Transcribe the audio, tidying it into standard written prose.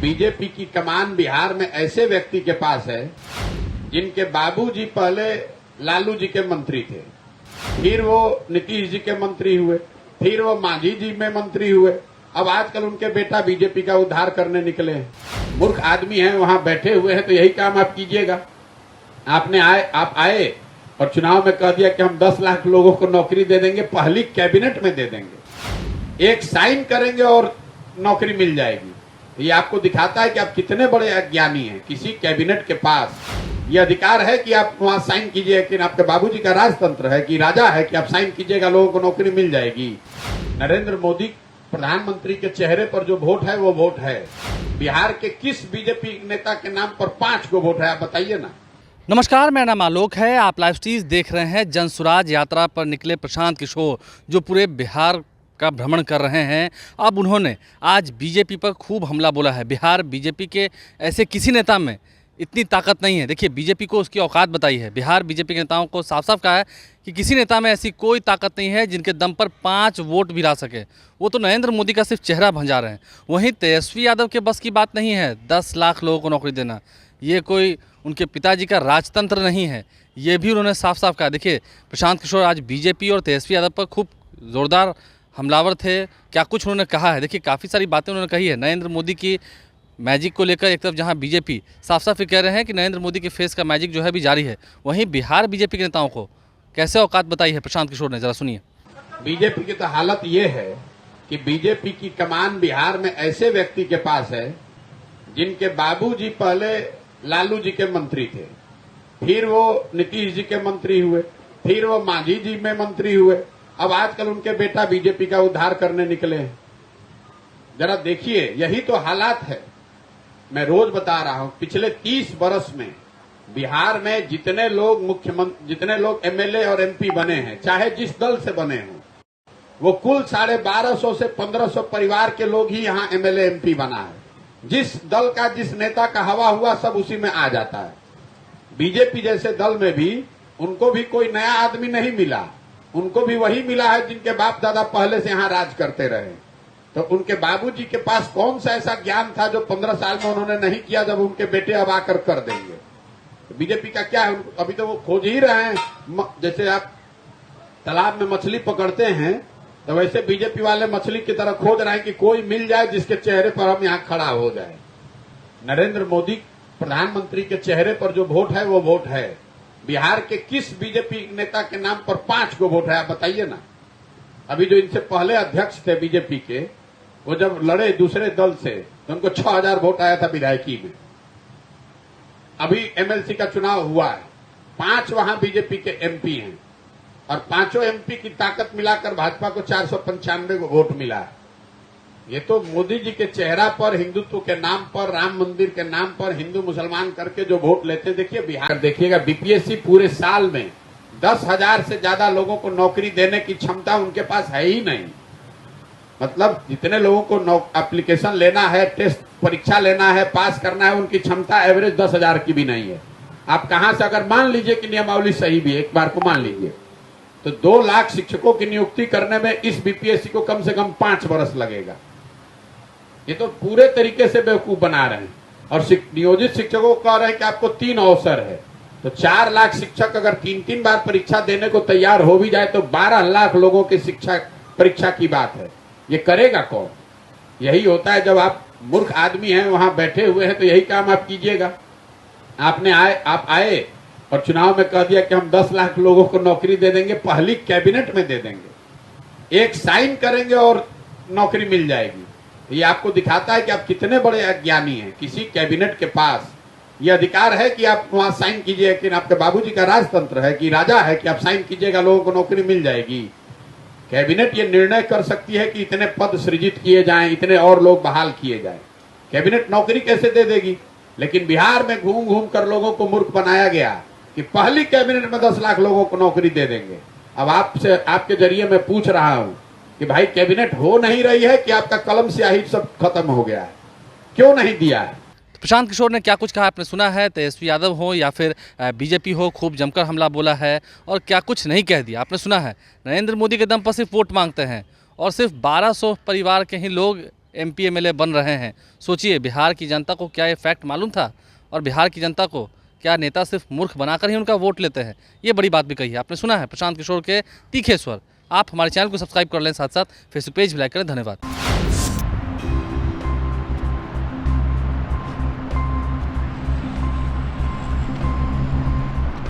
BJP की कमान बिहार में ऐसे व्यक्ति के पास है जिनके बाबूजी पहले लालू जी के मंत्री थे, फिर वो नीतीश जी के मंत्री हुए, फिर वो मांझी जी में मंत्री हुए, अब आजकल उनके बेटा बीजेपी का उद्धार करने निकले हैं। मूर्ख आदमी हैं, वहां बैठे हुए हैं, तो यही काम आप कीजिएगा। आप आए और चुनाव में कह दिया कि हम 10 लाख लोगों को नौकरी दे देंगे, पहली कैबिनेट में दे देंगे, एक साइन करेंगे और नौकरी मिल जाएगी। ये आपको दिखाता है कि आप कितने बड़े अज्ञानी हैं। किसी कैबिनेट के पास ये अधिकार है कि आप वहां साइन कीजिए, लेकिन आपके बाबूजी का राजतंत्र है कि राजा है कि आप साइन कीजिएगा, लोगों को नौकरी मिल जाएगी। नरेंद्र मोदी प्रधानमंत्री के चेहरे पर जो वोट है वो वोट है। बिहार के किस बीजेपी नेता के नाम पर 5 को वोट है, आप बताइए ना। नमस्कार, मेरा नाम आलोक है। आप लाइव स्ट्रीज देख रहे हैं। जनसुराज यात्रा पर निकले प्रशांत किशोर जो पूरे बिहार का भ्रमण कर रहे हैं, अब उन्होंने आज बीजेपी पर खूब हमला बोला है। बिहार बीजेपी के ऐसे किसी नेता में इतनी ताकत नहीं है। देखिए, बीजेपी को उसकी औकात बताई है। बिहार बीजेपी के नेताओं को साफ साफ कहा है कि किसी नेता में ऐसी कोई ताकत नहीं है जिनके दम पर 5 वोट भी ला सके। वो तो नरेंद्र मोदी का सिर्फ चेहरा भंजा रहे हैं। वहीं तेजस्वी यादव के बस की बात नहीं है 10 लाख लोगों को नौकरी देना। ये कोई उनके पिताजी का राजतंत्र नहीं है, ये भी उन्होंने साफ साफ कहा। देखिए, प्रशांत किशोर आज बीजेपी और तेजस्वी यादव पर खूब ज़ोरदार हमलावर थे। क्या कुछ उन्होंने कहा है, देखिए काफ़ी सारी बातें उन्होंने कही है। नरेंद्र मोदी की मैजिक को लेकर एक तरफ जहां बीजेपी साफ साफ ये कह रहे हैं कि नरेंद्र मोदी के फेस का मैजिक जो है भी जारी है, वहीं बिहार बीजेपी के नेताओं को कैसे औकात बताई है प्रशांत किशोर ने, जरा सुनिए। बीजेपी की तो हालत ये है कि बीजेपी की कमान बिहार में ऐसे व्यक्ति के पास है जिनके बाबूजी पहले लालू जी के मंत्री थे, फिर वो नीतीश जी के मंत्री हुए, फिर वो मांझी जी में मंत्री हुए, अब आजकल उनके बेटा बीजेपी का उद्धार करने निकले हैं। जरा देखिए, यही तो हालात है। मैं रोज बता रहा हूं, पिछले 30 वर्ष में बिहार में जितने लोग मुख्यमंत्री, जितने लोग एमएलए और एमपी बने हैं, चाहे जिस दल से बने हों, वो कुल 1250 से 1500 परिवार के लोग ही यहाँ एमएलए एमपी बना है। जिस दल का, जिस नेता का हवा हुआ, सब उसी में आ जाता है। बीजेपी जैसे दल में भी उनको भी कोई नया आदमी नहीं मिला, उनको भी वही मिला है जिनके बाप दादा पहले से यहाँ राज करते रहे। तो उनके बाबूजी के पास कौन सा ऐसा ज्ञान था जो 15 साल में उन्होंने नहीं किया, जब उनके बेटे अब आकर कर देंगे। तो बीजेपी का क्या है, अभी तो वो खोज ही रहे हैं। जैसे आप तालाब में मछली पकड़ते हैं, तो वैसे बीजेपी वाले मछली की तरह खोज रहे हैं कि कोई मिल जाए जिसके चेहरे पर हम यहाँ खड़ा हो जाए। नरेंद्र मोदी प्रधानमंत्री के चेहरे पर जो वोट है वो वोट है। बिहार के किस बीजेपी नेता के नाम पर 5 को वोट है, आप बताइए ना। अभी जो इनसे पहले अध्यक्ष थे बीजेपी के, वो जब लड़े दूसरे दल से तो उनको 6000 वोट आया था विधायकी में। अभी एमएलसी का चुनाव हुआ है, 5 वहां बीजेपी के एमपी हैं और 5 एमपी की ताकत मिलाकर भाजपा को 495 वोट मिला है। ये तो मोदी जी के चेहरा पर, हिंदुत्व के नाम पर, राम मंदिर के नाम पर हिंदू मुसलमान करके जो वोट लेते। देखिए बिहार, देखिएगा बीपीएससी पूरे साल में 10,000 से ज्यादा लोगों को नौकरी देने की क्षमता उनके पास है ही नहीं। मतलब जितने लोगों को एप्लीकेशन लेना है, टेस्ट परीक्षा लेना है, पास करना है, उनकी क्षमता एवरेज 10,000 की भी नहीं है। आप कहां से, अगर मान लीजिए कि नियमावली सही भी है, एक बार को मान लीजिए, तो 2 लाख शिक्षकों की नियुक्ति करने में इस बीपीएससी को कम से कम 5 वर्ष लगेगा। ये तो पूरे तरीके से बेवकूफ बना रहे हैं। और नियोजित शिक्षकों को कह रहे हैं कि आपको 3 अवसर है, तो 4 लाख शिक्षक अगर 3-3 बार परीक्षा देने को तैयार हो भी जाए तो 12 लाख लोगों की शिक्षा परीक्षा की बात है। ये करेगा कौन? यही होता है जब आप मूर्ख आदमी हैं, वहां बैठे हुए हैं, तो यही काम आप कीजिएगा। आप आए और चुनाव में कह दिया कि हम 10 लाख लोगों को नौकरी दे देंगे, पहली कैबिनेट में दे देंगे, एक साइन करेंगे और नौकरी मिल जाएगी। ये आपको दिखाता है कि आप कितने बड़े अज्ञानी हैं। किसी कैबिनेट के पास ये अधिकार है कि आप वहां साइन कीजिए, लेकिन आपके बाबूजी का राजतंत्र है कि राजा है कि आप साइन कीजिएगा, लोगों को नौकरी मिल जाएगी। कैबिनेट ये निर्णय कर सकती है कि इतने पद सृजित किए जाएं, इतने और लोग बहाल किए जाएं। कैबिनेट नौकरी कैसे दे देगी? लेकिन बिहार में घूम घूम कर लोगों को मूर्ख बनाया गया कि पहली कैबिनेट में 10 लाख लोगों को नौकरी दे देंगे। अब आपसे, आपके जरिए मैं पूछ रहा हूं कि भाई कैबिनेट हो नहीं रही है कि आपका कलम स्याही सब खत्म हो गया है? क्यों नहीं दिया है? प्रशांत किशोर ने क्या कुछ कहा आपने सुना है। तेजस्वी यादव हो या फिर बीजेपी हो, खूब जमकर हमला बोला है और क्या कुछ नहीं कह दिया आपने सुना है। नरेंद्र मोदी के दम पर सिर्फ वोट मांगते हैं और सिर्फ 1200 परिवार के ही लोग MP MLA बन रहे हैं। सोचिए बिहार की जनता को क्या ये फैक्ट मालूम था, और बिहार की जनता को क्या नेता सिर्फ मूर्ख बनाकर ही उनका वोट लेते हैं। ये बड़ी बात भी कही है। आपने सुना है प्रशांत किशोर के तीखे स्वर। आप हमारे चैनल को सब्सक्राइब कर लें, साथ साथ फेसबुक पेज भी लाइक करें। धन्यवाद।